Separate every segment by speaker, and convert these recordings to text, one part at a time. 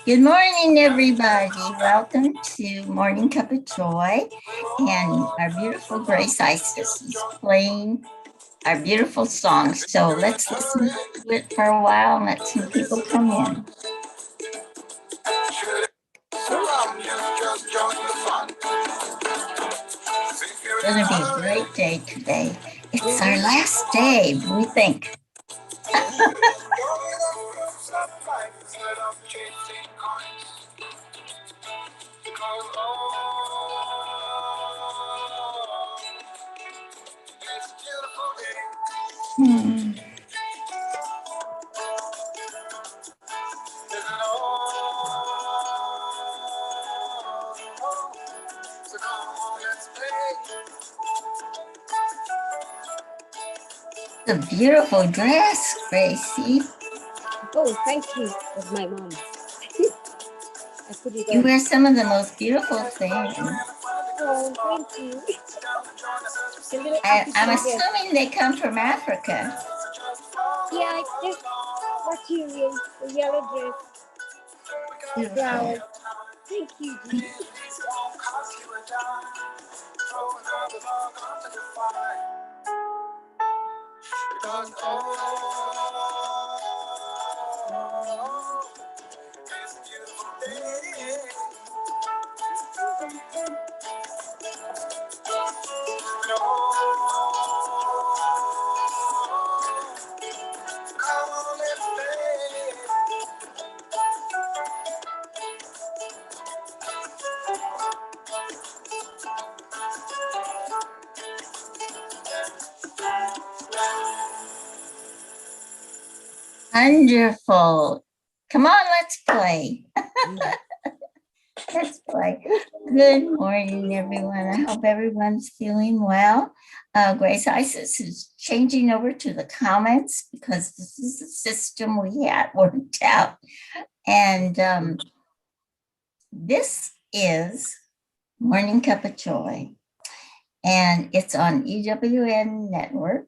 Speaker 1: Good morning, everybody. Welcome to Morning Cuppa Joy. And our beautiful Grace Isis is playing our beautiful song. So let's listen to it for a while and let some people come in. It's going to be a great day today. It's our last day, we think. It's a beautiful dress, Gracie.
Speaker 2: Oh, thank you. That's my mom. I put it on.
Speaker 1: You wear some of the most beautiful things.
Speaker 2: Oh, thank you.
Speaker 1: I'm assuming they come from Africa.
Speaker 2: Yeah, it's just material, the yellow dress, the flowers. Thank you, Dee.
Speaker 1: Wonderful. Come on, let's play. Let's play. Good morning, everyone. I hope everyone's feeling well. Grace Isis is changing over to the comments because this is the system we had worked out. And this is Morning Cuppa Joy. And it's on EWN Network.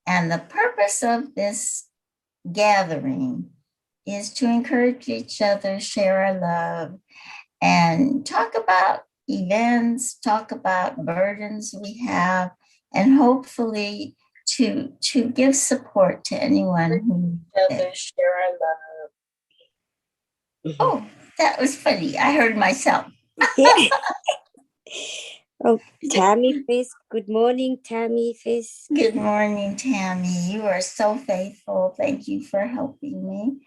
Speaker 1: And the purpose of this gathering is to encourage each other, share our love, and talk about events, talk about burdens we have, and hopefully to give support to anyone who share our love. Oh, that was funny. I heard myself.
Speaker 2: Oh, Tammy Fisk. Good morning, Tammy Fisk.
Speaker 1: Good morning, Tammy. You are so faithful. Thank you for helping me.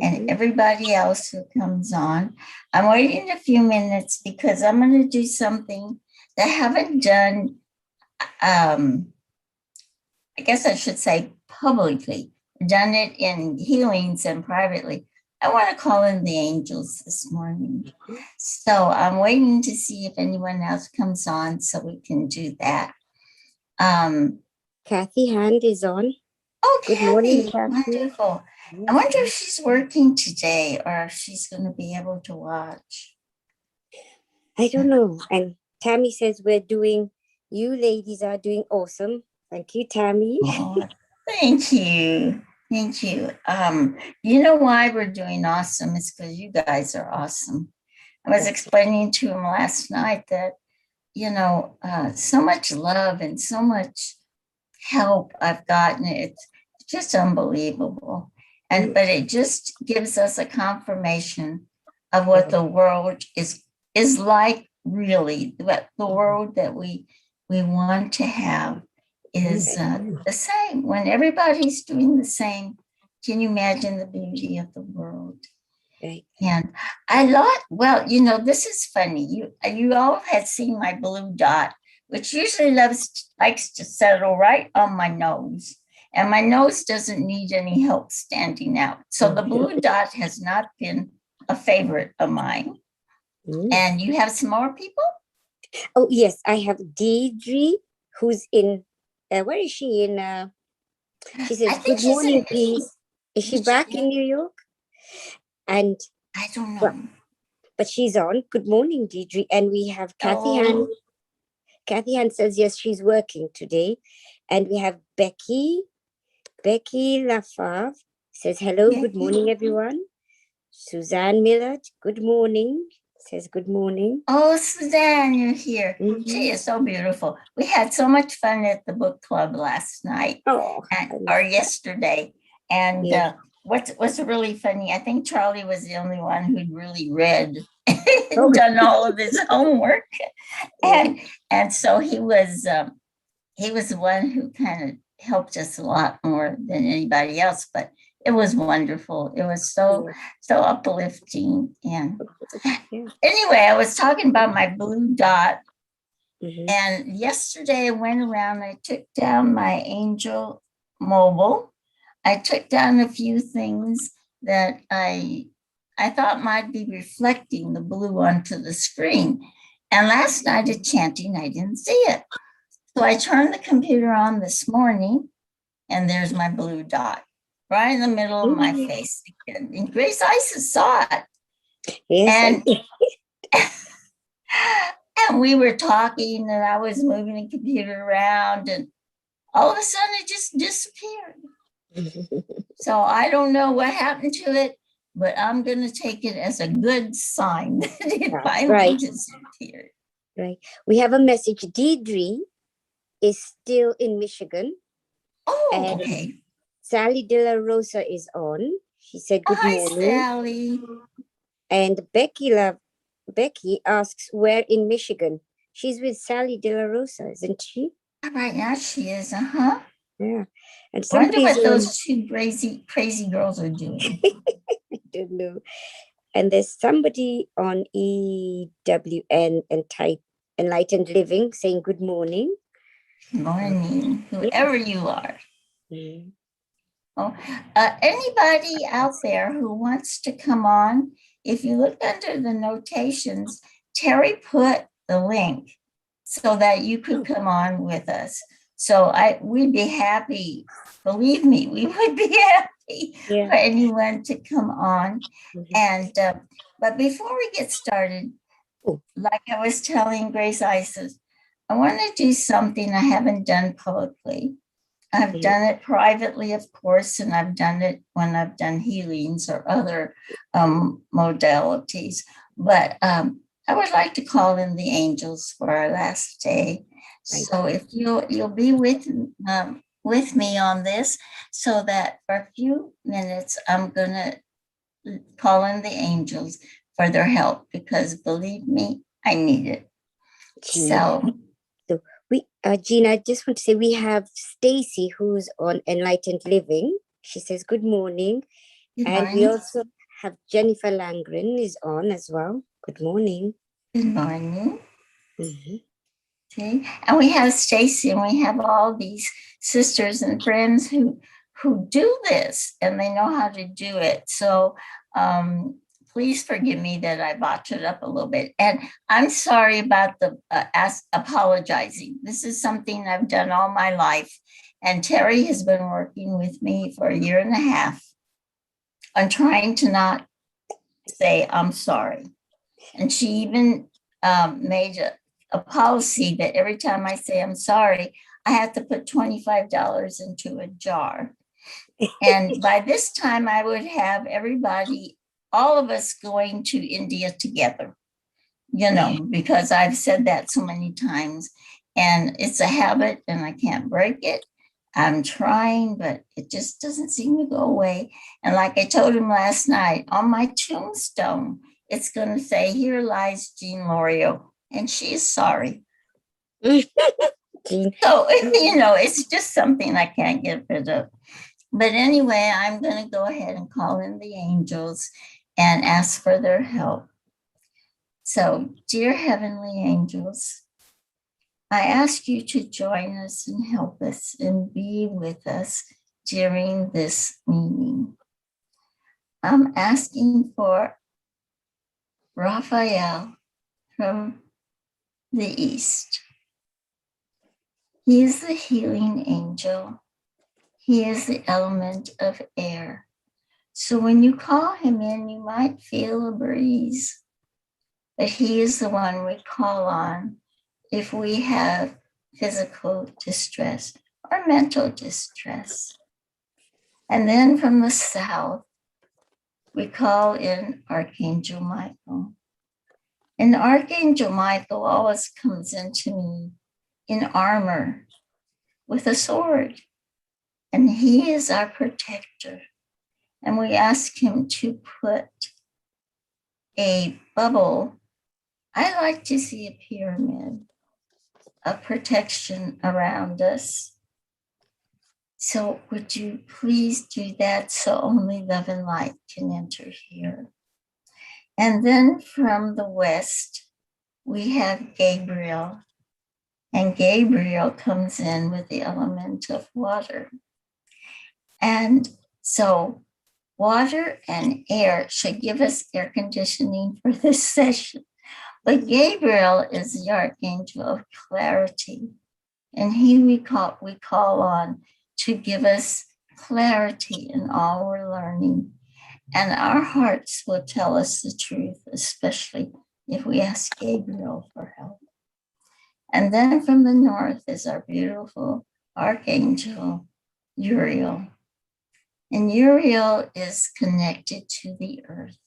Speaker 1: And everybody else who comes on. I'm waiting a few minutes because I'm going to do something that I haven't done, I guess I should say publicly, done it in healings and privately. I want to call in the angels this morning. So I'm waiting to see if anyone else comes on so we can do that.
Speaker 2: Kathy Hand is on.
Speaker 1: Oh,
Speaker 2: good
Speaker 1: Kathy,
Speaker 2: morning, Kathy.
Speaker 1: Wonderful. I wonder if she's working today or if she's going to be able to watch.
Speaker 2: I don't know. And Tammy says you ladies are doing awesome. Thank you, Tammy.
Speaker 1: Oh, thank you. Thank you. You know why we're doing awesome? It's because you guys are awesome. I was explaining to him last night that, so much love and so much help I've gotten. It's just unbelievable. But it just gives us a confirmation of what the world is like, really. What the world that we want to have is the same. When everybody's doing the same, can you imagine the beauty of the world?
Speaker 2: Right.
Speaker 1: And this is funny. You all had seen my blue dot, which usually likes to settle right on my nose. And my nose doesn't need any help standing out. So the blue dot has not been a favorite of mine. And you have some more people?
Speaker 2: Oh, yes. I have Deidre, who's in, where is she in? She says, good morning, please. Is she back in New York? And
Speaker 1: I don't know.
Speaker 2: But she's on. Good morning, Deidre. And we have Kathy Hand. Kathy Hand says, yes, she's working today. And we have Becky Lafave Says, hello,
Speaker 1: Yeah.
Speaker 2: good morning, everyone. Suzanne Millard, good morning. Says, good morning.
Speaker 1: Oh, Suzanne, you're here.
Speaker 2: Mhm.
Speaker 1: She is so beautiful. We had so much fun at the book club last night or yesterday. And what's really funny, I think Charlie was the only one who'd really read and done all of his homework. And so he was the one who kind of helped us a lot more than anybody else, but it was wonderful. It was so uplifting. And anyway, I was talking about my blue dot. And yesterday I went around, I took down my Angel mobile. I took down a few things that I thought might be reflecting the blue onto the screen. And last night at chanting, I didn't see it. So I turned the computer on this morning, and there's my blue dot right in the middle of my face again. And Grace Isis saw it.
Speaker 2: Yes.
Speaker 1: And we were talking, and I was moving the computer around, and all of a sudden it just disappeared. So I don't know what happened to it, but I'm going to take it as a good sign that it finally disappeared.
Speaker 2: Right. We have a message. Deidre is still in Michigan.
Speaker 1: Oh,
Speaker 2: and
Speaker 1: okay.
Speaker 2: Sally De La Rosa is on. She said, good morning.
Speaker 1: Sally.
Speaker 2: And Becky asks, where in Michigan? She's with Sally De La Rosa, isn't she?
Speaker 1: Right now she is, uh-huh.
Speaker 2: Yeah. And
Speaker 1: I wonder what those two crazy girls are doing.
Speaker 2: I don't know. And there's somebody on EWN and Enlightened Living saying good morning.
Speaker 1: Good morning, whoever you are.
Speaker 2: Mm-hmm.
Speaker 1: Oh, anybody out there who wants to come on, if you look under the notations, Teri put the link so that you could come on with us. So we'd be happy. Believe me, we would be happy for anyone to come on. And but before we get started, like I was telling Grace Isis, I want to do something I haven't done publicly. I've done it privately, of course, and I've done it when I've done healings or other modalities. But I would like to call in the angels for our last day. So if you'll be with me on this, so that for a few minutes I'm gonna call in the angels for their help, because believe me, I need it.
Speaker 2: Gina, I just want to say we have Stacy who's on Enlightened Living. She says good morning. Good morning. We also have Jennifer Langren is on as well. Good morning.
Speaker 1: Good morning. Okay. And we have Stacy, and we have all these sisters and friends who do this, and they know how to do it. So please forgive me that I botched it up a little bit. And I'm sorry about the apologizing. This is something I've done all my life. And Teri has been working with me for 1.5 years on trying to not say, I'm sorry. And she even made a policy that every time I say I'm sorry, I have to put $25 into a jar. And by this time, I would have all of us going to India together, because I've said that so many times, and it's a habit and I can't break it. I'm trying, but it just doesn't seem to go away. And like I told him last night, on my tombstone, it's going to say, here lies Jean Lorio, and she is sorry. So, it's just something I can't get rid of. But anyway, I'm going to go ahead and call in the angels and ask for their help. So, dear heavenly angels, I ask you to join us and help us and be with us during this meeting. I'm asking for Raphael from the East. He is the healing angel. He is the element of air. So when you call him in, you might feel a breeze, but he is the one we call on if we have physical distress or mental distress. And then from the south, we call in Archangel Michael. And Archangel Michael always comes into me in armor with a sword. And he is our protector. And we ask him to put a bubble. I like to see a pyramid of protection around us. So would you please do that so only love and light can enter here? And then from the west, we have Gabriel. And Gabriel comes in with the element of water. And so water and air should give us air conditioning for this session. But Gabriel is the archangel of clarity. And he we call on to give us clarity in all we're learning. And our hearts will tell us the truth, especially if we ask Gabriel for help. And then from the north is our beautiful archangel, Uriel. And Uriel is connected to the earth.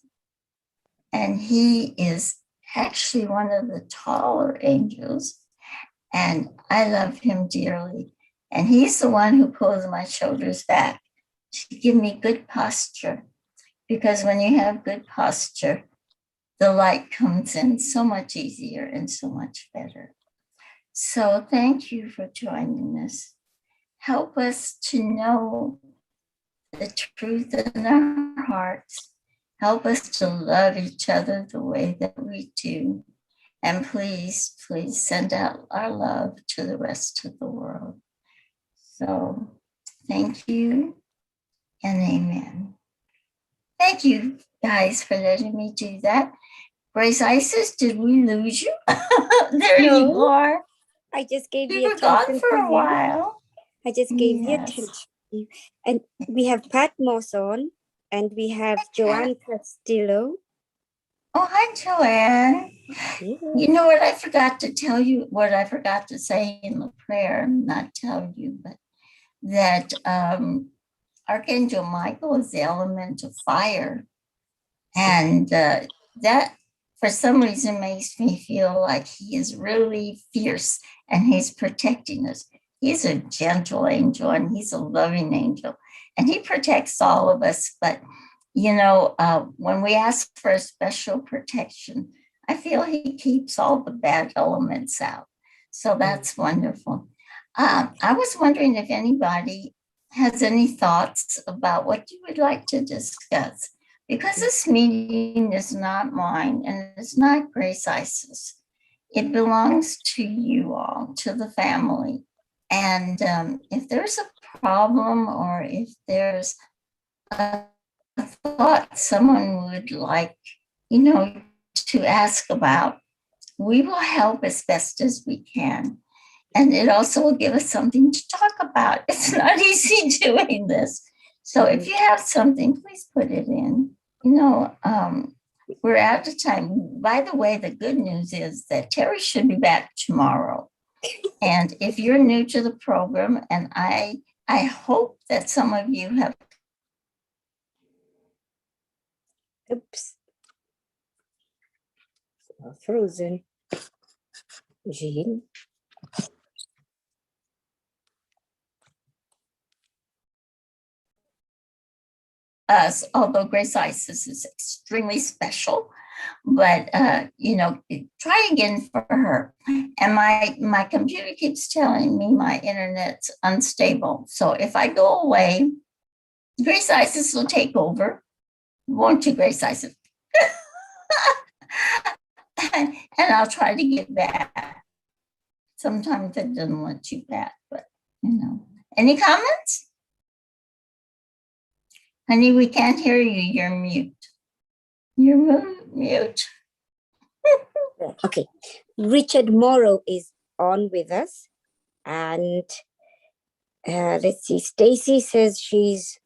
Speaker 1: And he is actually one of the taller angels. And I love him dearly. And he's the one who pulls my shoulders back to give me good posture. Because when you have good posture, the light comes in so much easier and so much better. So thank you for joining us. Help us to know the truth in our hearts. Help us to love each other the way that we do. And please, please send out our love to the rest of the world. So thank you and amen. Thank you guys for letting me do that. Grace Isis, did we lose you? There
Speaker 2: No.
Speaker 1: you are.
Speaker 2: I just gave
Speaker 1: You
Speaker 2: you
Speaker 1: were gone for a
Speaker 2: you.
Speaker 1: while.
Speaker 2: I just gave you
Speaker 1: Yes.
Speaker 2: attention. And we have Pat Moss on, and we have Joanne Castillo.
Speaker 1: Oh, hi, Joanne. You know what I forgot to tell you, what I forgot to say in the prayer, not tell you, but that Archangel Michael is the element of fire. And that, for some reason, makes me feel like he is really fierce and he's protecting us. He's a gentle angel and he's a loving angel. And he protects all of us. But, you know, when we ask for a special protection, I feel he keeps all the bad elements out. So that's wonderful. I was wondering if anybody has any thoughts about what you would like to discuss. Because this meeting is not mine and it's not Grace Isis. It belongs to you all, to the family. And if there's a problem or if there's a thought someone would like, you know, to ask about, we will help as best as we can. And it also will give us something to talk about. It's not easy doing this. So if you have something, please put it in. You know, we're out of time. By the way, the good news is that Teri should be back tomorrow. And if you're new to the program, and I hope that some of you have.
Speaker 2: Oops. Frozen. Jean.
Speaker 1: Us, although Grace Isis is extremely special, but you know, try again for her. And my computer keeps telling me my internet's unstable. So if I go away, Grace Isis will take over. Won't you, Grace Isis? and I'll try to get back. Sometimes it doesn't let you back, but you know. Any comments? Honey, we can't hear you. You're mute. You're mute.
Speaker 2: Okay. Richard Morrow is on with us. And let's see. Stacy says she's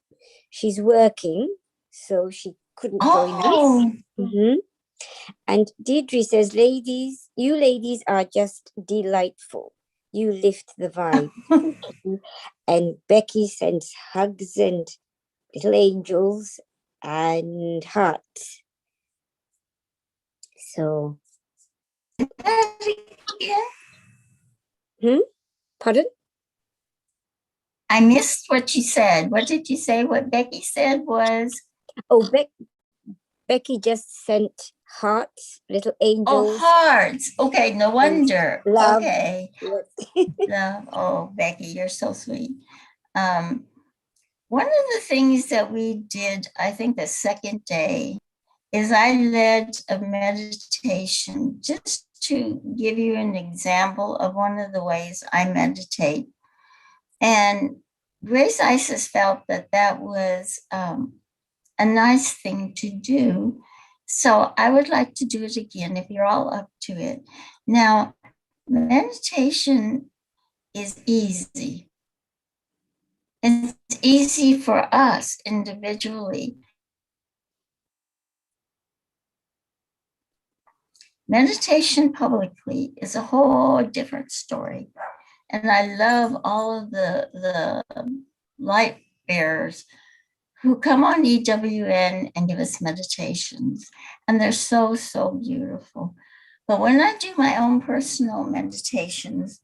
Speaker 2: working, so she couldn't join us. Mm-hmm. And Deirdre says, ladies, you ladies are just delightful. You lift the vibe. And Becky sends hugs and little angels and hearts. So, pardon?
Speaker 1: I missed what you said. What did you say? What Becky said was?
Speaker 2: Oh, Becky just sent hearts, little angels.
Speaker 1: Oh, hearts. Okay, no wonder.
Speaker 2: Love.
Speaker 1: Okay.
Speaker 2: Yes.
Speaker 1: Love. Oh, Becky, you're so sweet. One of the things that we did, I think the second day, is I led a meditation just to give you an example of one of the ways I meditate. And Grace Isis felt that that was a nice thing to do. So I would like to do it again if you're all up to it. Now, meditation is easy. It's easy for us individually. Meditation publicly is a whole different story. And I love all of the light bearers who come on EWN and give us meditations. And they're so, so beautiful. But when I do my own personal meditations,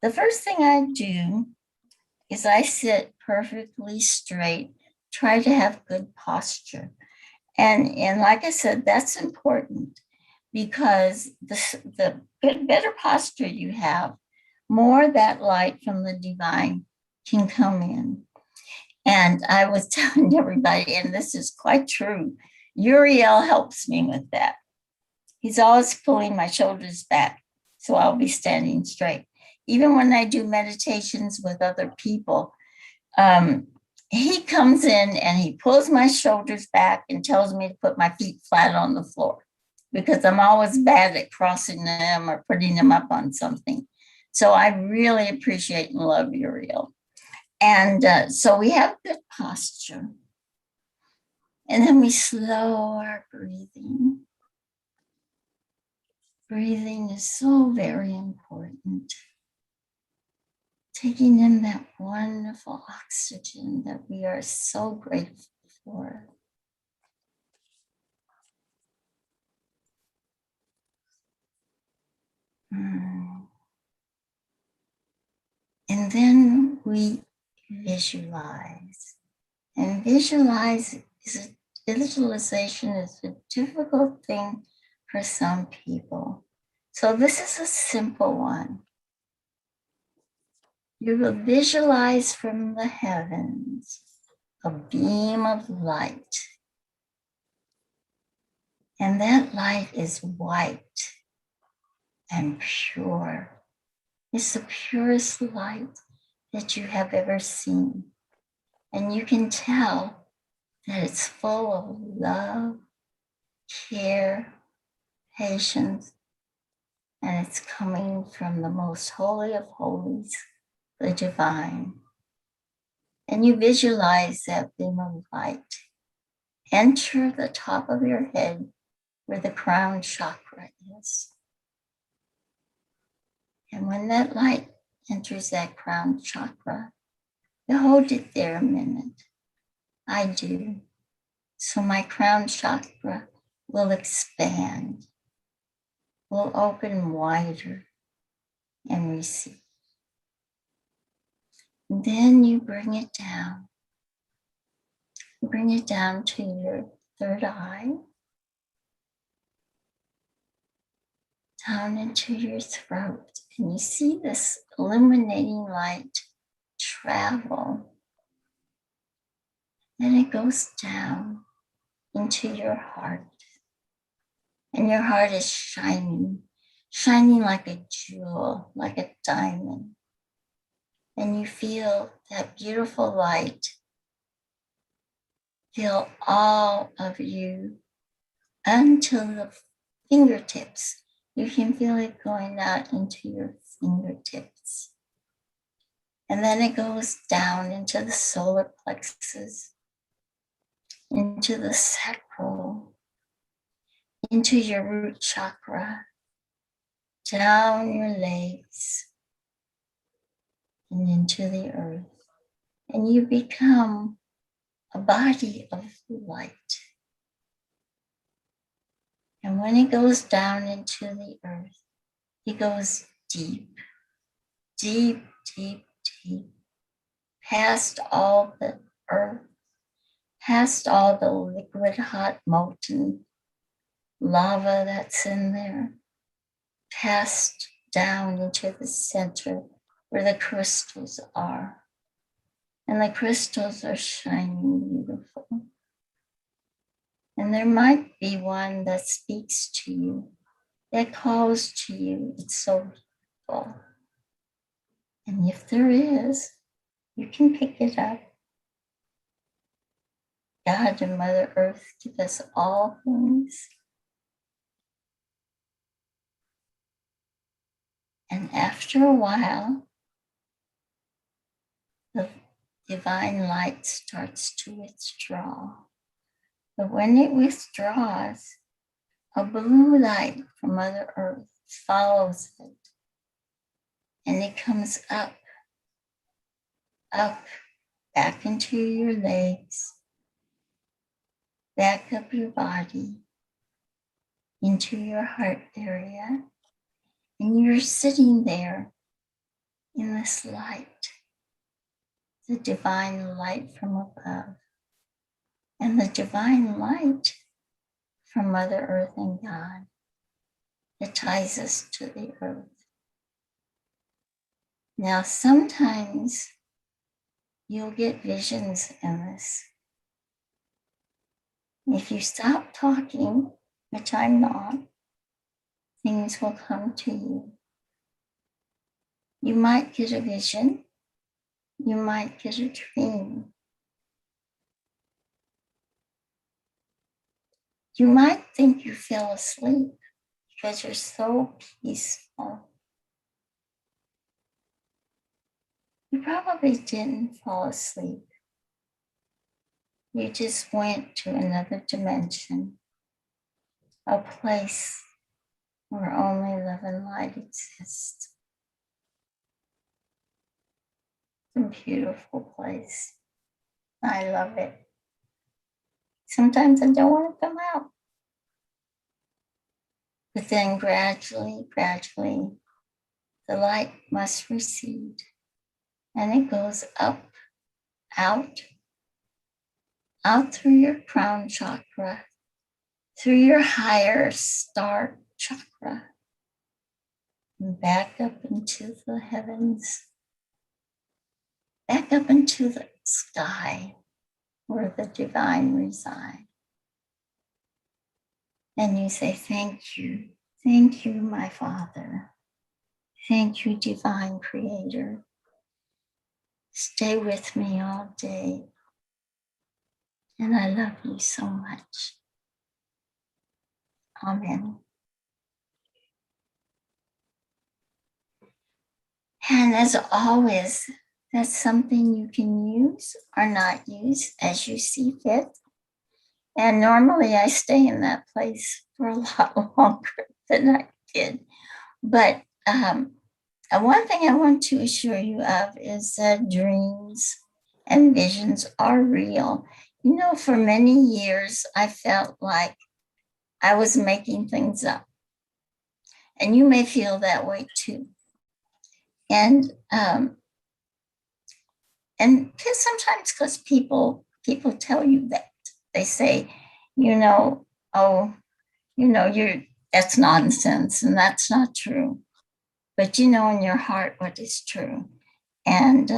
Speaker 1: the first thing I do is I sit perfectly straight, try to have good posture. And like I said, that's important because the better posture you have, more that light from the divine can come in. And I was telling everybody, and this is quite true, Uriel helps me with that. He's always pulling my shoulders back, so I'll be standing straight. Even when I do meditations with other people, he comes in and he pulls my shoulders back and tells me to put my feet flat on the floor because I'm always bad at crossing them or putting them up on something. So I really appreciate and love Uriel. And so we have good posture. And then we slow our breathing. Breathing is so very important. Taking in that wonderful oxygen that we are so grateful for. And then we visualize. And visualization is a difficult thing for some people. So this is a simple one. You will visualize from the heavens a beam of light. And that light is white and pure. It's the purest light that you have ever seen. And you can tell that it's full of love, care, patience, and it's coming from the most holy of holies, the divine. And you visualize that beam of light enter the top of your head where the crown chakra is. And when that light enters that crown chakra, you hold it there a minute. I do. So my crown chakra will expand, will open wider and receive. And then you bring it down. You bring it down to your third eye, down into your throat. And you see this illuminating light travel. Then it goes down into your heart. And your heart is shining, shining like a jewel, like a diamond. And you feel that beautiful light fill all of you until the fingertips. You can feel it going out into your fingertips. And then it goes down into the solar plexus, into the sacral, into your root chakra, down your legs, and into the earth. And you become a body of light. And when he goes down into the earth, he goes deep, deep, deep, deep, past all the earth, past all the liquid, hot, molten lava that's in there, past down into the center where the crystals are. And the crystals are shining beautiful. And there might be one that speaks to you, that calls to you. It's so beautiful. And if there is, you can pick it up. God and Mother Earth give us all things. And after a while, the divine light starts to withdraw. But when it withdraws, a blue light from Mother Earth follows it. And it comes up, up, back into your legs, back up your body, into your heart area. And you're sitting there in this light, the divine light from above, and the divine light from Mother Earth and God that ties us to the earth. Now, sometimes you'll get visions in this. If you stop talking, which I'm not, things will come to you. You might get a vision. You might get a dream. You might think you fell asleep because you're so peaceful. You probably didn't fall asleep. You just went to another dimension, a place where only love and light exists. It's a beautiful place. I love it. Sometimes I don't want to come out. But then gradually, the light must recede. And it goes up, out through your crown chakra, through your higher star chakra, and back up into the heavens, back up into the sky where the divine reside. And you say, thank you, my Father. Thank you, divine creator. Stay with me all day. And I love you so much. Amen. And as always, that's something you can use or not use as you see fit. And normally I stay in that place for a lot longer than I did. But one thing I want to assure you of is that dreams and visions are real. You know, for many years, I felt like I was making things up. And you may feel that way too. And sometimes because people tell you that, they say, that's nonsense and that's not true. But you know in your heart what is true. And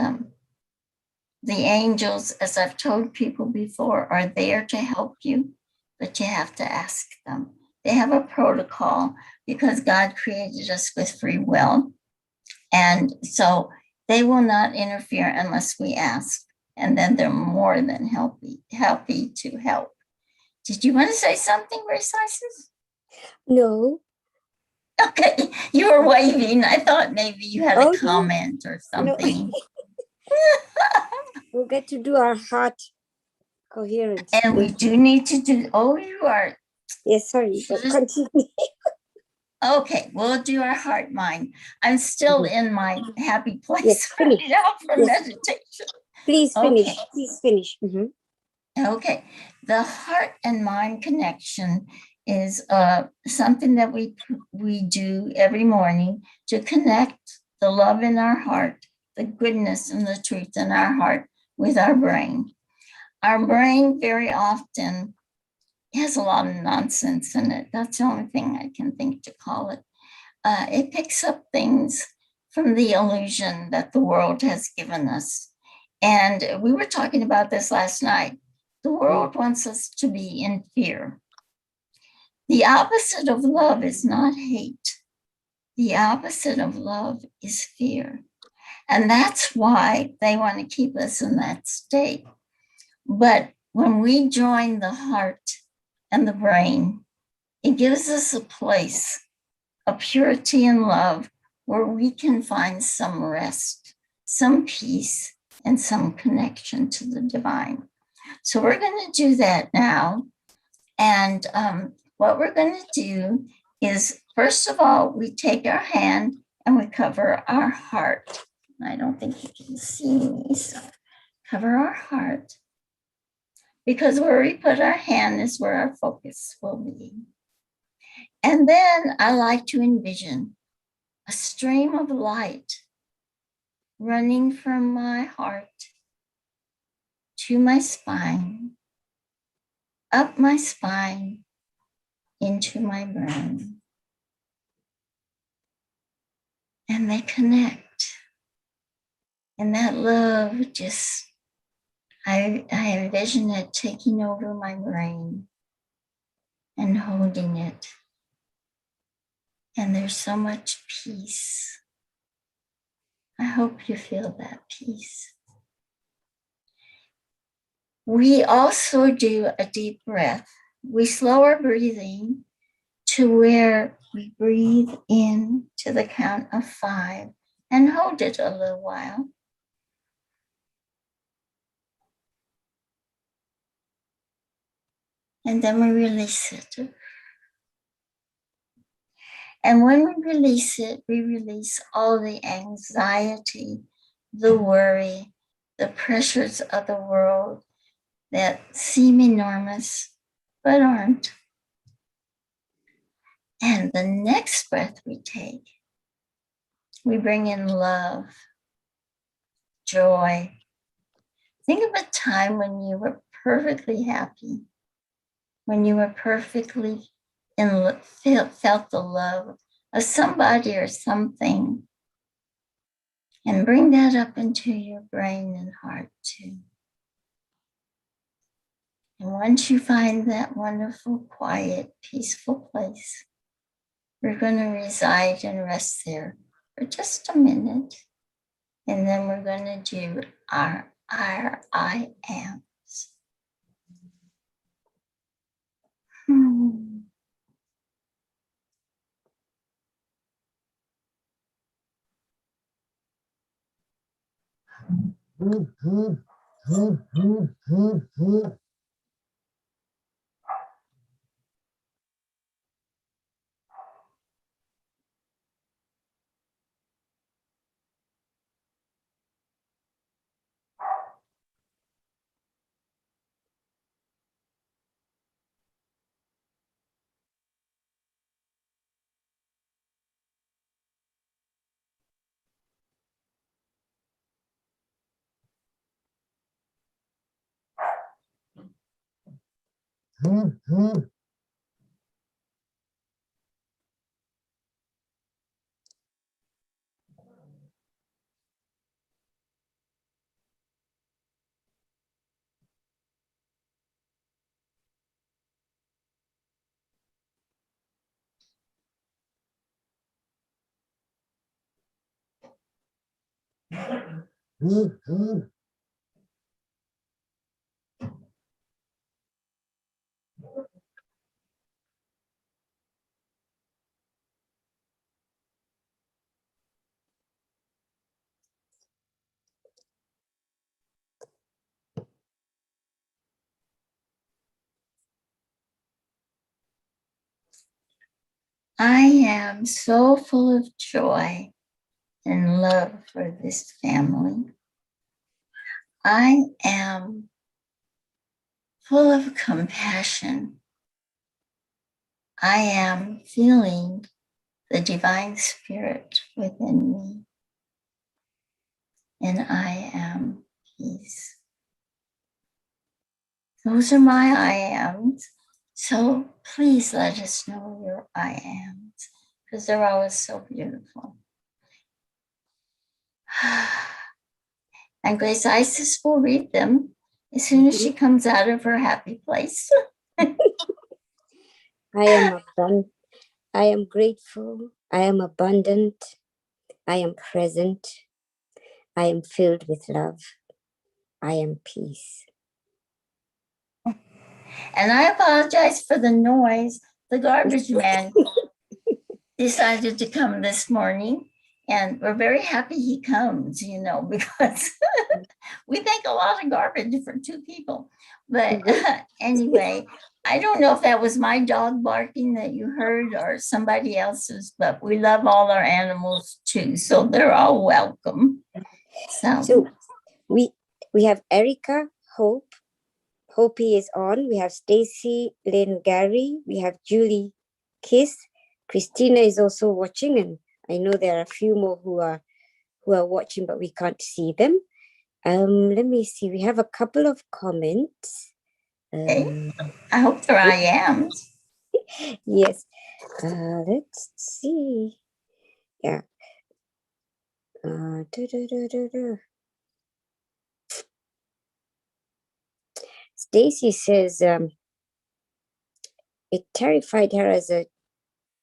Speaker 1: the angels, as I've told people before, are there to help you, but you have to ask them. They have a protocol because God created us with free will. And so they will not interfere unless we ask. And then they're more than happy to help. Did you want to say something, Grace Isis?
Speaker 2: No.
Speaker 1: Okay, you were waving. I thought maybe you had a comment or something.
Speaker 2: No. We'll get to do our heart coherence.
Speaker 1: And we do need to do, you are.
Speaker 2: Yes, sorry, but continue.
Speaker 1: Okay, we'll do our heart mind. I'm still in my happy place
Speaker 2: yes,
Speaker 1: right now for meditation.
Speaker 2: Please finish. Please finish.
Speaker 1: Okay, the heart and mind connection is something that we do every morning to connect the love in our heart, the goodness and the truth in our heart with our brain. Our brain very often has a lot of nonsense in it. That's the only thing I can think to call it. It picks up things from the illusion that the world has given us. And we were talking about this last night. The world wants us to be in fear. The opposite of love is not hate. The opposite of love is fear. And that's why they want to keep us in that state. But when we join the heart and the brain, it gives us a place of purity and love where we can find some rest, some peace, and some connection to the divine. So we're going to do that now. And what we're going to do is, first of all, we take our hand and we cover our heart. I don't think you can see me, so cover our heart. Because where we put our hand is where our focus will be. And then I like to envision a stream of light running from my heart to my spine, up my spine, into my brain. And they connect. And that love just, I envision it taking over my brain and holding it. And there's so much peace. I hope you feel that peace. We also do a deep breath. We slow our breathing to where we breathe in to the count of 5 and hold it a little while. And then we release it. And when we release it, we release all the anxiety, the worry, the pressures of the world that seem enormous but aren't. And the next breath we take, we bring in love, joy. Think of a time when you were perfectly happy, when you were perfectly felt the love of somebody or something, and bring that up into your brain and heart too. And once you find that wonderful, quiet, peaceful place, we're going to reside and rest there for just a minute. And then we're going to do our I ams. I am so full of joy and love for this family. I am full of compassion. I am feeling the divine spirit within me, and I am peace. Those are my I ams. So please let us know your I ams, because they're always so beautiful. And Grace Isis will read them as soon as she comes out of her happy place.
Speaker 2: I am grateful. I am abundant. I am present. I am filled with love. I am peace.
Speaker 1: And I apologize for the noise. The garbage man decided to come this morning, and we're very happy he comes, because we make a lot of garbage for two people. But anyway, I don't know if that was my dog barking that you heard or somebody else's, but we love all our animals too. So they're all welcome.
Speaker 2: So we have Erica, Hope. Hopi is on. We have Stacy, Lynn, Gary. We have Julie, Kiss. Christina is also watching, and I know there are a few more who are watching, but we can't see them. Let me see. We have a couple of comments.
Speaker 1: Okay. I hope they're I ams.
Speaker 2: Yes. Let's see. Yeah. Stacy says it terrified her as a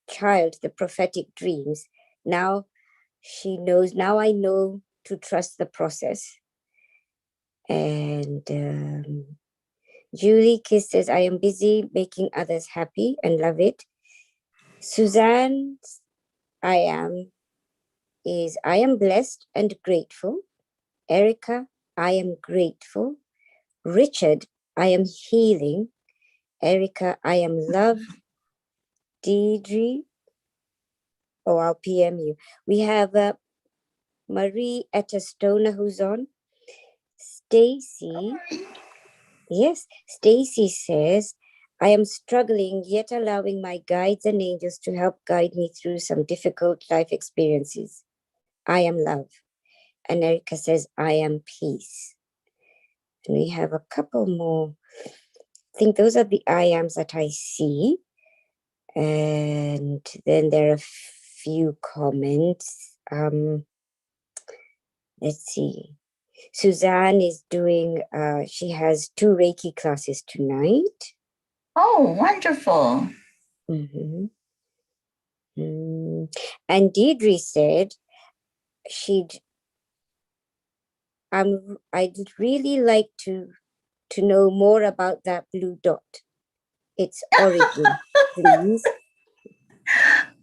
Speaker 2: child, the prophetic dreams. Now she knows. Now I know to trust the process. And Julie Kiss says, I am busy making others happy and love it. Suzanne's I am blessed and grateful. Erica, I am grateful. Richard, I am healing. Erica, I am love. Deidre, I'll PM you. We have Marie Etastona who's on. Stacy. Yes, Stacy says, I am struggling, yet allowing my guides and angels to help guide me through some difficult life experiences. I am love. And Erica says, I am peace. And we have a couple more. I think those are the I ams that I see. And then there are a few comments. Let's see. Suzanne is doing, she has 2 Reiki classes tonight.
Speaker 1: Oh, wonderful.
Speaker 2: Mm-hmm. And Deidre said I'd really like to know more about that blue dot. Its origin, please.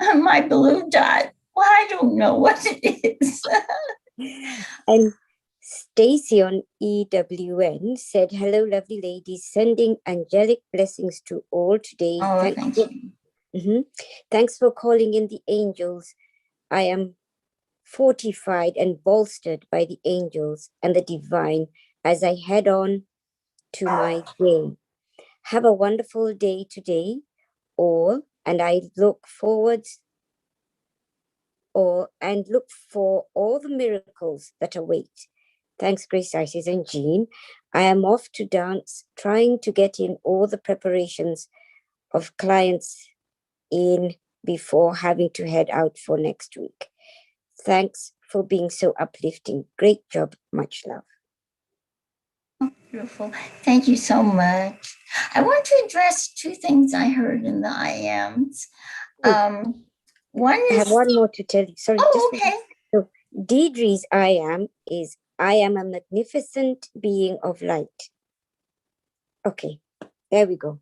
Speaker 1: My blue dot. Well, I don't know what it is.
Speaker 2: And Stacy on EWN said, hello, lovely ladies, sending angelic blessings to all today.
Speaker 1: Oh, thank you.
Speaker 2: Mm-hmm. Thanks for calling in the angels. I am fortified and bolstered by the angels and the divine as I head on to my day. Have a wonderful day today, all, and I look for all the miracles that await. Thanks, Grace Isis and Jean. I am off to dance, trying to get in all the preparations of clients in before having to head out for next week. Thanks for being so uplifting. Great job. Much love.
Speaker 1: Beautiful. Thank you so much. I want to address 2 things I heard in the I ams. One is.
Speaker 2: I have one more to tell you. Sorry.
Speaker 1: Okay.
Speaker 2: So Deidre's I am is, I am a magnificent being of light. Okay, there we go.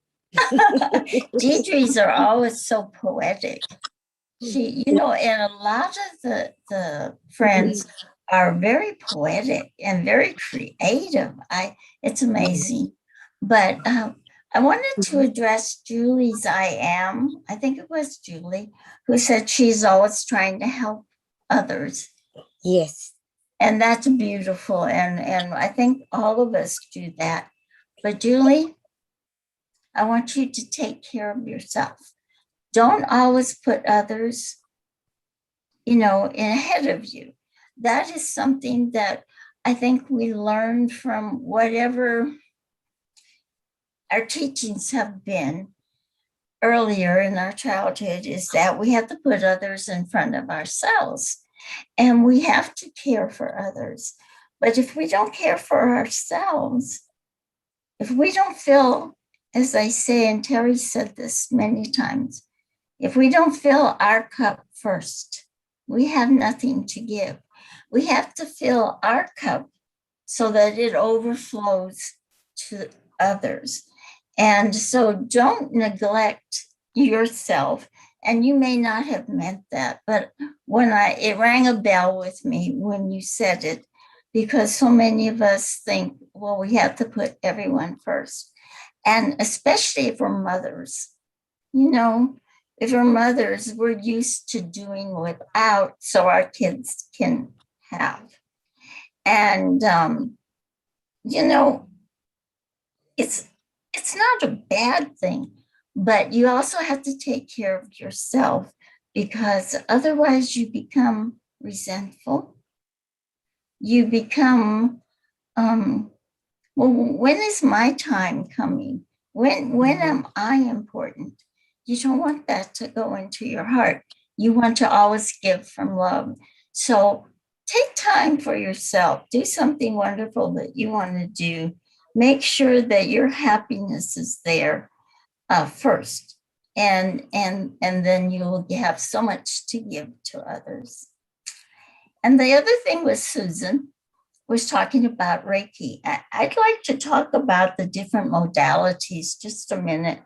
Speaker 1: Deidre's are always so poetic. She, and a lot of the friends are very poetic and very creative. It's amazing. But I wanted to address Julie's I am. I think it was Julie who said she's always trying to help others.
Speaker 2: Yes.
Speaker 1: And that's beautiful. And I think all of us do that. But Julie, I want you to take care of yourself. Don't always put others, in ahead of you. That is something that I think we learned from whatever our teachings have been earlier in our childhood, is that we have to put others in front of ourselves and we have to care for others. But if we don't care for ourselves, if we don't fill, as I say, and Teri said this many times, if we don't fill our cup first, we have nothing to give. We have to fill our cup so that it overflows to others. And so don't neglect yourself. And you may not have meant that, but it rang a bell with me when you said it, because so many of us think, well, we have to put everyone first. And especially if we're mothers, if we're mothers, we're used to doing without so our kids can have. And, it's not a bad thing, but you also have to take care of yourself, because otherwise you become resentful. You become, well, when is my time coming? When am I important? You don't want that to go into your heart. You want to always give from love. So take time for yourself. Do something wonderful that you want to do. Make sure that your happiness is there first, and then you'll have so much to give to others. And the other thing was Susan was talking about Reiki. I'd like to talk about the different modalities just a minute.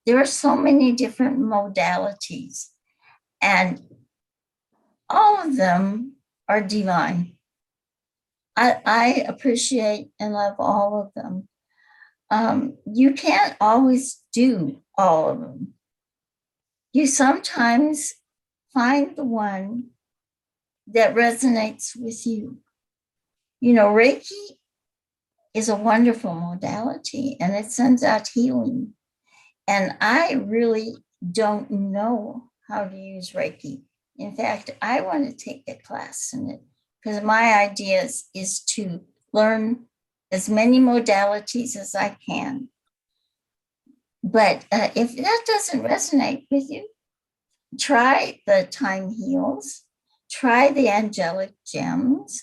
Speaker 1: There are so many different modalities, and all of them are divine. I appreciate and love all of them. You can't always do all of them. You sometimes find the one that resonates with you. Reiki is a wonderful modality and it sends out healing. And I really don't know how to use Reiki. In fact, I want to take a class in it, because my idea is to learn as many modalities as I can. But if that doesn't resonate with you, try the Time Heals, try the Angelic Gems,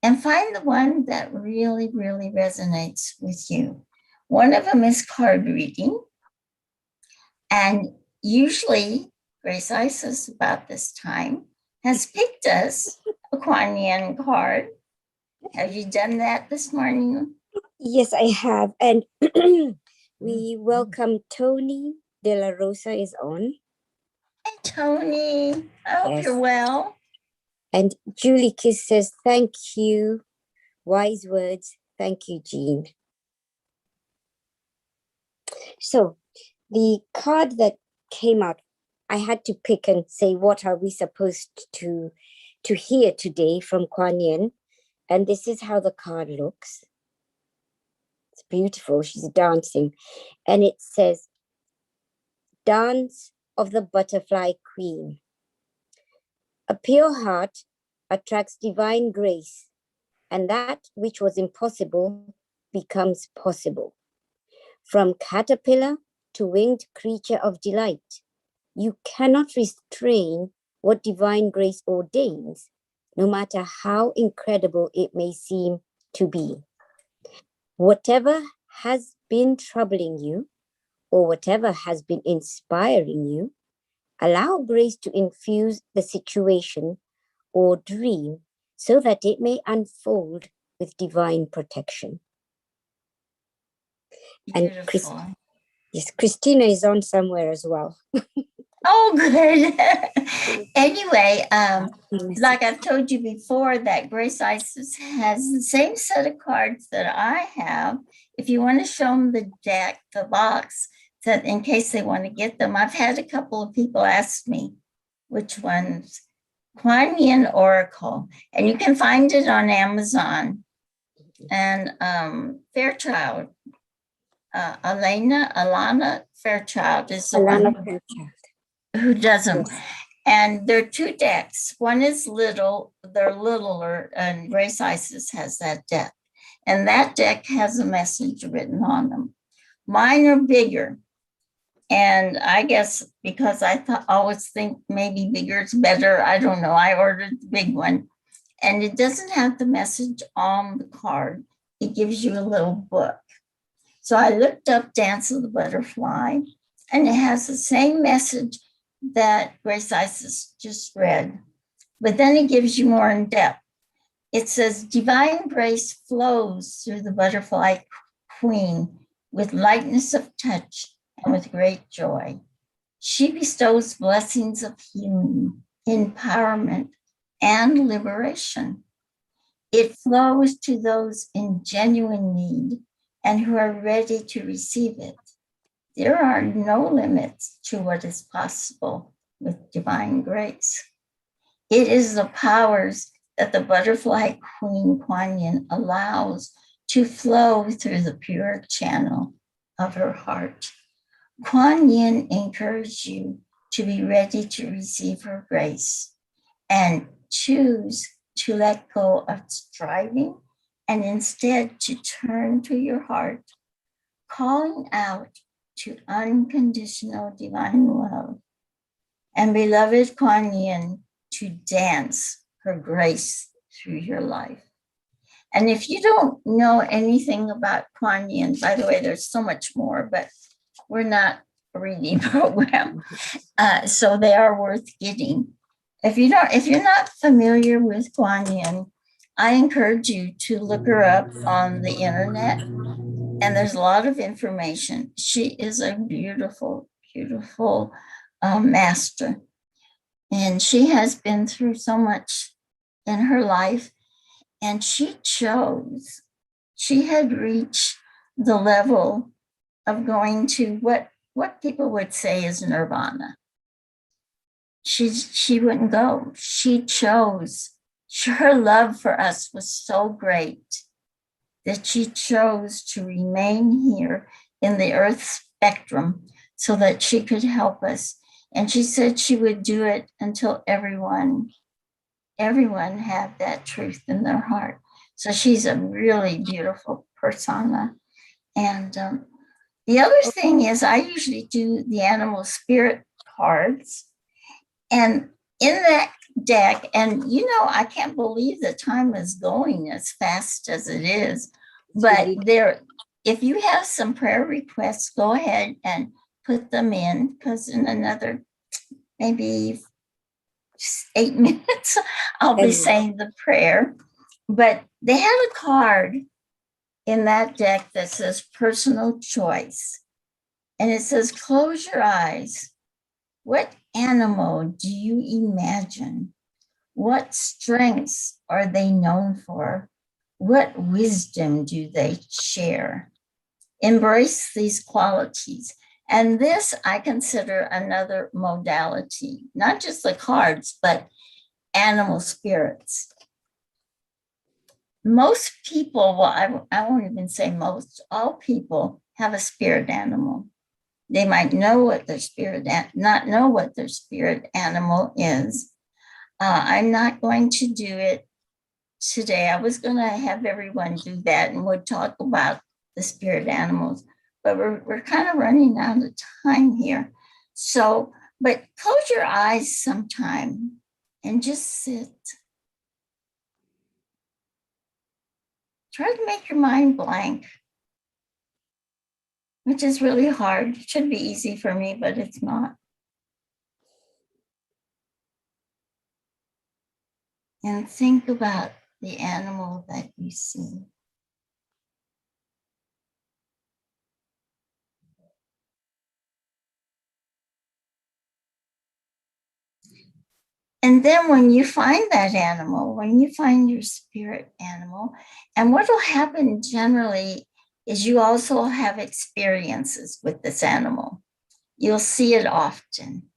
Speaker 1: and find the one that really, really resonates with you. One of them is card reading. And usually, Grace Isis, about this time, has picked us a Kuan Yin card. Have you done that this morning?
Speaker 2: Yes, I have. And we welcome Tony De La Rosa is on.
Speaker 1: Hey, Tony. I hope you're well.
Speaker 2: And Julie Kiss says, thank you. Wise words. Thank you, Jean. So the card that came out, I had to pick and say, what are we supposed to hear today from Kuan Yin? And this is how the card looks. It's beautiful. She's dancing. And it says, Dance of the Butterfly Queen. A pure heart attracts divine grace, and that which was impossible becomes possible. From caterpillar to winged creature of delight, you cannot restrain what divine grace ordains, no matter how incredible it may seem to be. Whatever has been troubling you, or whatever has been inspiring you, allow grace to infuse the situation or dream so that it may unfold with divine protection.
Speaker 1: Beautiful.
Speaker 2: And yes, Christina is on somewhere as well.
Speaker 1: Oh, good. Anyway, like I've told you before, that Grace Isis has the same set of cards that I have. If you want to show them the deck, the box, that in case they want to get them. I've had a couple of people ask me which ones. Kuan Yin Oracle, and you can find it on Amazon. And Fairchild Alana Fairchild is the
Speaker 2: Alana
Speaker 1: one
Speaker 2: Fairchild.
Speaker 1: who does them.
Speaker 2: Yes.
Speaker 1: And there are two decks. One is little, they're littler, and Grace Isis has that deck. And that deck has a message written on them. Mine are bigger. And I guess because I always think maybe bigger is better. I don't know. I ordered the big one. And it doesn't have the message on the card. It gives you a little book. So I looked up Dance of the Butterfly, and it has the same message that Grace Isis just read, but then it gives you more in depth. It says, divine grace flows through the butterfly queen with lightness of touch and with great joy. She bestows blessings of healing, empowerment, and liberation. It flows to those in genuine need and who are ready to receive it. There are no limits to what is possible with divine grace. It is the powers that the butterfly queen Kuan Yin allows to flow through the pure channel of her heart. Kuan Yin encourages you to be ready to receive her grace and choose to let go of striving and instead to turn to your heart, calling out to unconditional divine love, and beloved Kuan Yin to dance her grace through your life. And if you don't know anything about Kuan Yin, by the way, there's so much more, but we're not a reading program, so they are worth getting. If you're not familiar with Kuan Yin, I encourage you to look her up on the internet. And there's a lot of information. She is a beautiful, beautiful master. And she has been through so much in her life. And she had reached the level of going to what people would say is nirvana. She wouldn't go. She chose. Her love for us was so great that she chose to remain here in the earth spectrum so that she could help us. And she said she would do it until everyone had that truth in their heart. So she's a really beautiful persona. And the other thing is I usually do the animal spirit cards. And in that deck, and I can't believe the time is going as fast as it is, but if you have some prayer requests, go ahead and put them in, because in another maybe 8 minutes, I'll be saying the prayer. But they had a card in that deck that says personal choice. And it says, close your eyes. What animal do you imagine? What strengths are they known for? What wisdom do they share? Embrace these qualities. And this I consider another modality, not just the cards, but animal spirits. Most people, well, I won't even say most, all people have a spirit animal. They might know what their spirit, not know what their spirit animal is. I'm not going to do it today. I was going to have everyone do that, and we'll talk about the spirit animals, but we're kind of running out of time here. So, but close your eyes sometime and just sit. Try to make your mind blank, which is really hard. It should be easy for me, but it's not. And think about the animal that you see. And then when you find that animal, when you find your spirit animal, and what will happen generally is you also have experiences with this animal. You'll see it often.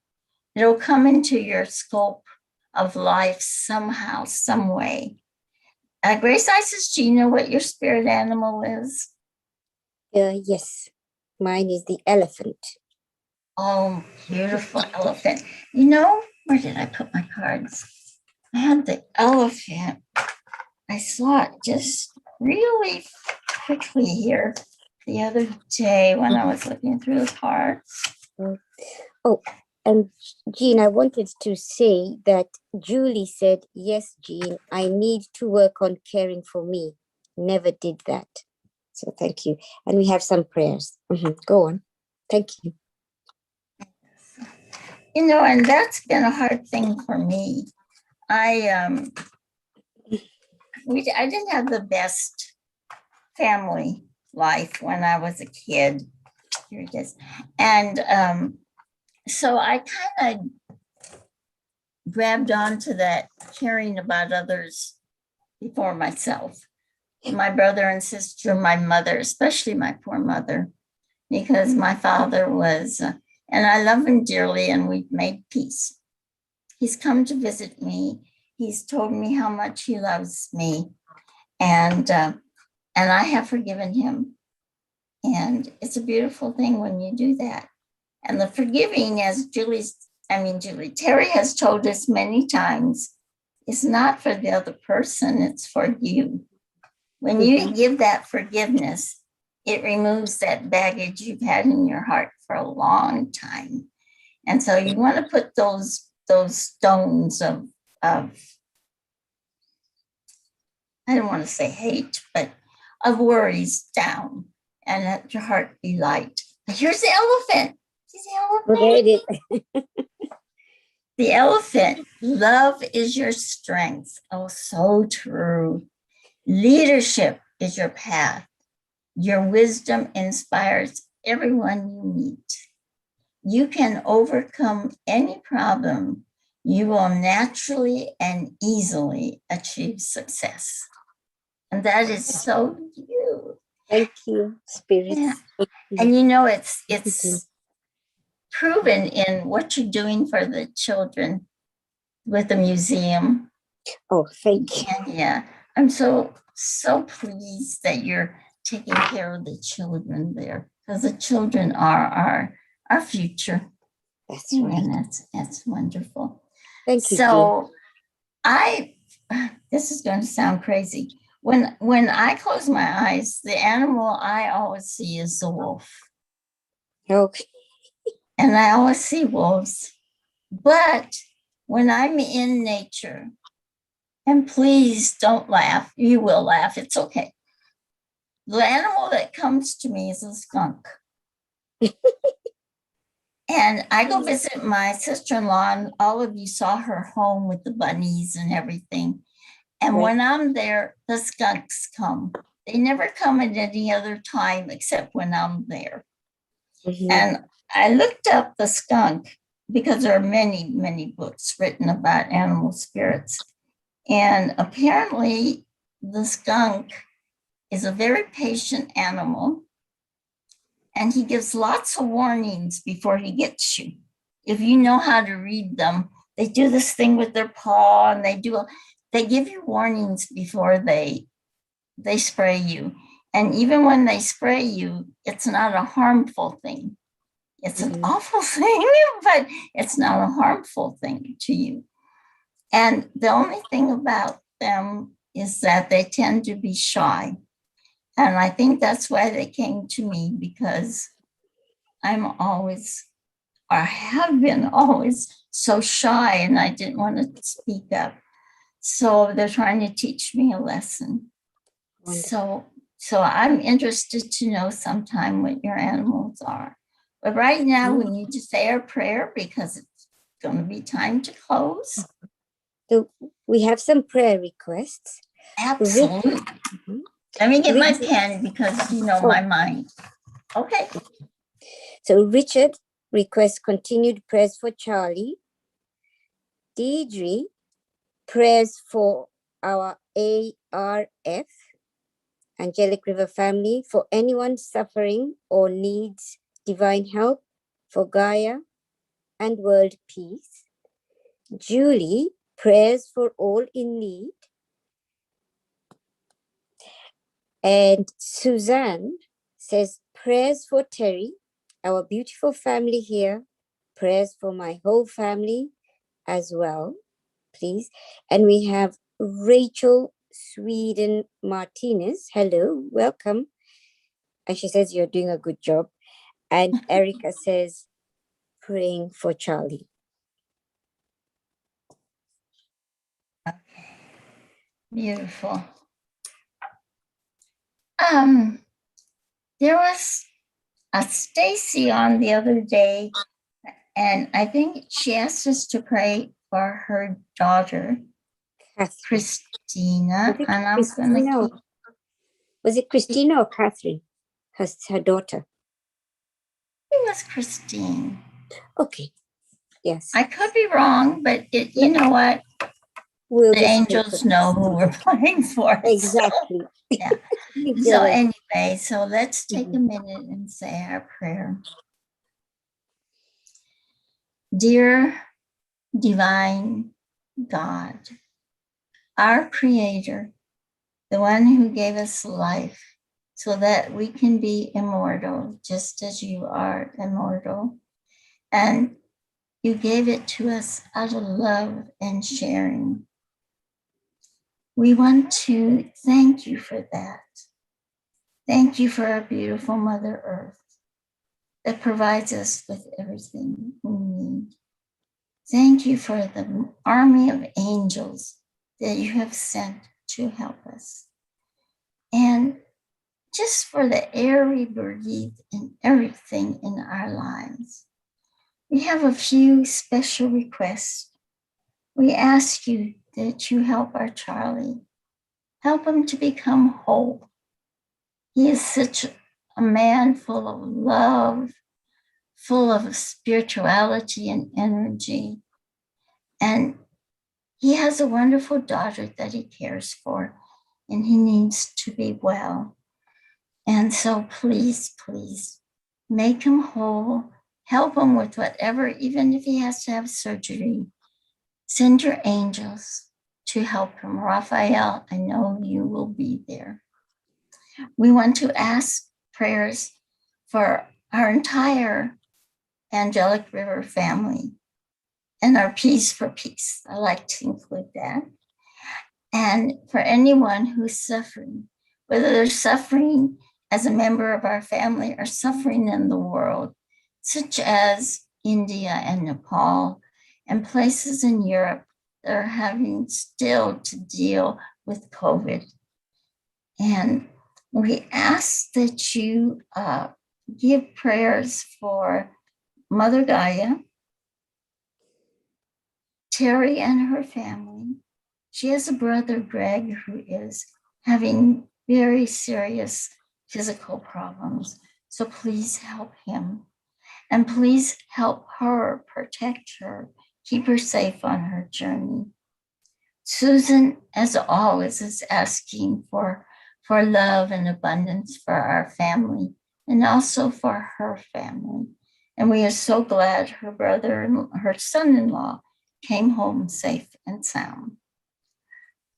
Speaker 1: It'll come into your scope of life somehow, some way. Grace Isis, do you know what your spirit animal is?
Speaker 2: Yes. Mine is the elephant.
Speaker 1: Oh, beautiful elephant. You know, where did I put my cards? I had the elephant. I saw it just really quickly here the other day when I was looking through the cards.
Speaker 2: Oh, and Jean, I wanted to say that Julie said, yes, Jean, I need to work on caring for me. Never did that. So thank you. And we have some prayers. Go on. Thank you.
Speaker 1: You know, and that's been a hard thing for me. I didn't have the best family life when I was a kid. Here it is. And so I kind of grabbed onto that caring about others before myself. My brother and sister, my mother, especially my poor mother, because my father was, and I love him dearly, and we've made peace. He's come to visit me. He's told me how much he loves me, and I have forgiven him. And it's a beautiful thing when you do that. And the forgiving, as Teri has told us many times, is not for the other person, it's for you. When you give that forgiveness, it removes that baggage you've had in your heart for a long time. And so you want to put those stones of I don't want to say hate, but of worries down, and let your heart be light. Here's the elephant. See the elephant? The elephant. Love is your strength. Oh, so true. Leadership is your path. Your wisdom inspires everyone you meet. You can overcome any problem. You will naturally and easily achieve success. And that is so you.
Speaker 2: Thank you, Spirit.
Speaker 1: Yeah. And you know, it's proven in what you're doing for the children with the museum.
Speaker 2: Oh, thank you.
Speaker 1: And yeah, I'm so pleased that you're taking care of the children there, because the children are our future.
Speaker 2: That's right.
Speaker 1: And that's wonderful.
Speaker 2: Thank you.
Speaker 1: So this is going to sound crazy. When I close my eyes, the animal I always see is the wolf.
Speaker 2: Okay.
Speaker 1: And I always see wolves. But when I'm in nature, and please don't laugh, you will laugh, it's okay. The animal that comes to me is a skunk. And I go visit my sister-in-law, and all of you saw her home with the bunnies and everything. And when I'm there, the skunks come. They never come at any other time except when I'm there. And I looked up the skunk because there are many, many books written about animal spirits. And apparently the skunk is a very patient animal, and he gives lots of warnings before he gets you. If you know how to read them, they do this thing with their paw, and they give you warnings before they spray you. And even when they spray you, it's not a harmful thing. It's an awful thing, but it's not a harmful thing to you. And the only thing about them is that they tend to be shy. And I think that's why they came to me, because I'm always, or have been always, so shy, and I didn't want to speak up. So they're trying to teach me a lesson. Wonderful. So I'm interested to know sometime what your animals are. But right now we need to say our prayer, because it's going to be time to close.
Speaker 2: So we have some prayer requests.
Speaker 1: Absolutely. Let me get my pen, because you know my mind. Okay.
Speaker 2: So Richard requests continued prayers for Charlie. Deidre, prayers for our ARF, Angelic River Family, for anyone suffering or needs divine help, for Gaia and world peace. Julie, prayers for all in need. And Suzanne says, prayers for Teri, our beautiful family here. Prayers for my whole family as well, please. And we have Rachel Sweden Martinez. Hello, welcome. And she says, you're doing a good job. And Erica says, praying for Charlie.
Speaker 1: Okay. Beautiful. There was a Stacy on the other day, and I think she asked us to pray for her daughter,
Speaker 2: Catherine.
Speaker 1: Christina. And I'm gonna keep...
Speaker 2: Was it Christina or Catherine? Her daughter.
Speaker 1: It was Christine.
Speaker 2: Okay. Yes.
Speaker 1: I could be wrong, but you know what?
Speaker 2: We'll
Speaker 1: the angels know who we're praying for.
Speaker 2: Exactly.
Speaker 1: So, yeah. So anyway, so let's take a minute and say our prayer. Dear divine God, our creator, the one who gave us life so that we can be immortal, just as you are immortal. And you gave it to us out of love and sharing. We want to thank you for that. Thank you for our beautiful Mother Earth that provides us with everything we need. Thank you for the army of angels that you have sent to help us. And just for the air we breathe and everything in our lives. We have a few special requests. We ask you that you help our Charlie. Help him to become whole. He is such a man full of love, full of spirituality and energy. And he has a wonderful daughter that he cares for, and he needs to be well. And so please, please make him whole, help him with whatever, even if he has to have surgery. Send your angels to help him. Raphael, I know you will be there. We want to ask prayers for our entire Angelic River family and our Peace for Peace. I like to include that. And for anyone who's suffering, whether they're suffering as a member of our family or suffering in the world, such as India and Nepal and places in Europe that are having still to deal with COVID. And we ask that you give prayers for Mother Gaia, Teri and her family. She has a brother, Greg, who is having very serious physical problems. So please help him. And please help her, protect her, keep her safe on her journey. Susan, as always, is asking for love and abundance for our family and also for her family. And we are so glad her brother and her son-in-law came home safe and sound.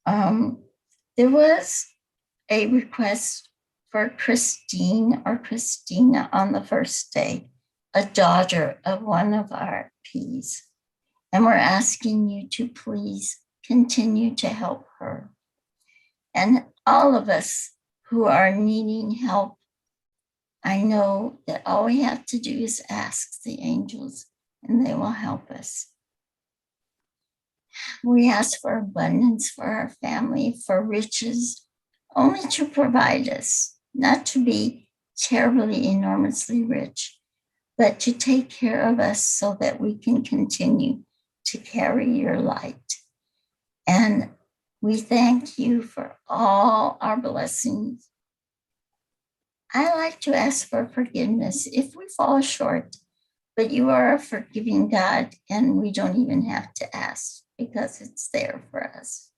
Speaker 1: There was a request for Christine or Christina on the first day, a daughter of one of our Ps. And we're asking you to please continue to help her. And all of us who are needing help, I know that all we have to do is ask the angels and they will help us. We ask for abundance for our family, for riches, only to provide us, not to be terribly, enormously rich, but to take care of us so that we can continue to carry your light. And we thank you for all our blessings. I like to ask for forgiveness if we fall short, but you are a forgiving God, and we don't even have to ask because it's there for us.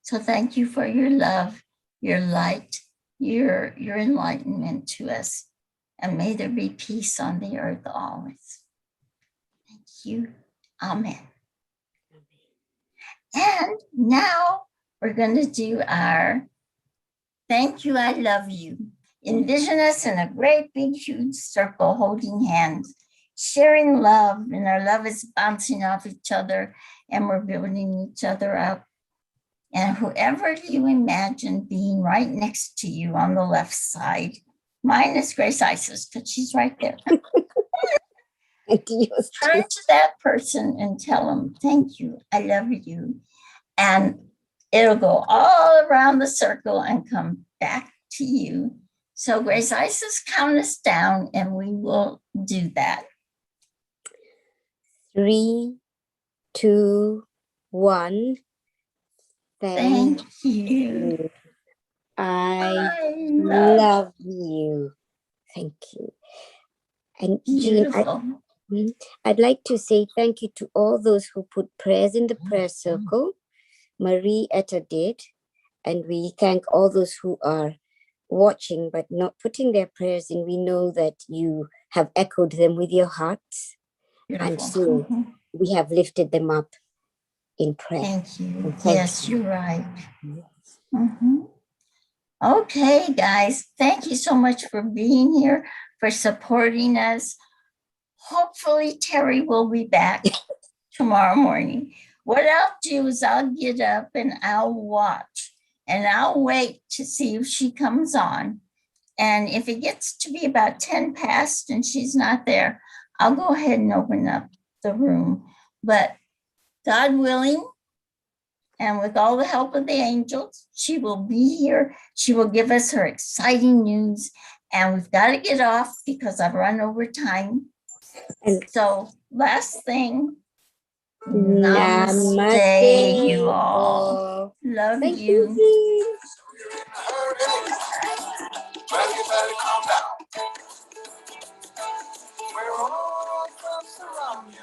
Speaker 1: So thank you for your love, your light, your enlightenment to us, and may there be peace on the earth always. Thank you. Amen. And now we're going to do our thank you, I love you. Envision us in a great big huge circle holding hands, sharing love, and our love is bouncing off each other and we're building each other up. And whoever you imagine being right next to you on the left side, mine is Grace Isis because she's right there. Turn to that person and tell them, thank you, I love you. And it'll go all around the circle and come back to you. So Grace Isis, count us down and we will do that.
Speaker 2: 3, 2, 1.
Speaker 1: Thank you.
Speaker 2: I love you. Thank you. And Jean, I'd like to say thank you to all those who put prayers in the prayer circle. Marie Etta did. And we thank all those who are watching but not putting their prayers in. We know that you have echoed them with your hearts. Beautiful. And so we have lifted them up in prayer.
Speaker 1: Thank you. Yes, you're right. Okay, guys, thank you so much for being here, for supporting us. Hopefully Teri will be back tomorrow morning. What I'll do is I'll get up and I'll watch and I'll wait to see if she comes on. And if it gets to be about 10 past and she's not there, I'll go ahead and open up the room. But God willing, and with all the help of the angels, she will be here. She will give us her exciting news. And we've got to get off because I've run over time. So last thing, namaste, you all. Love you. Calm down. We're all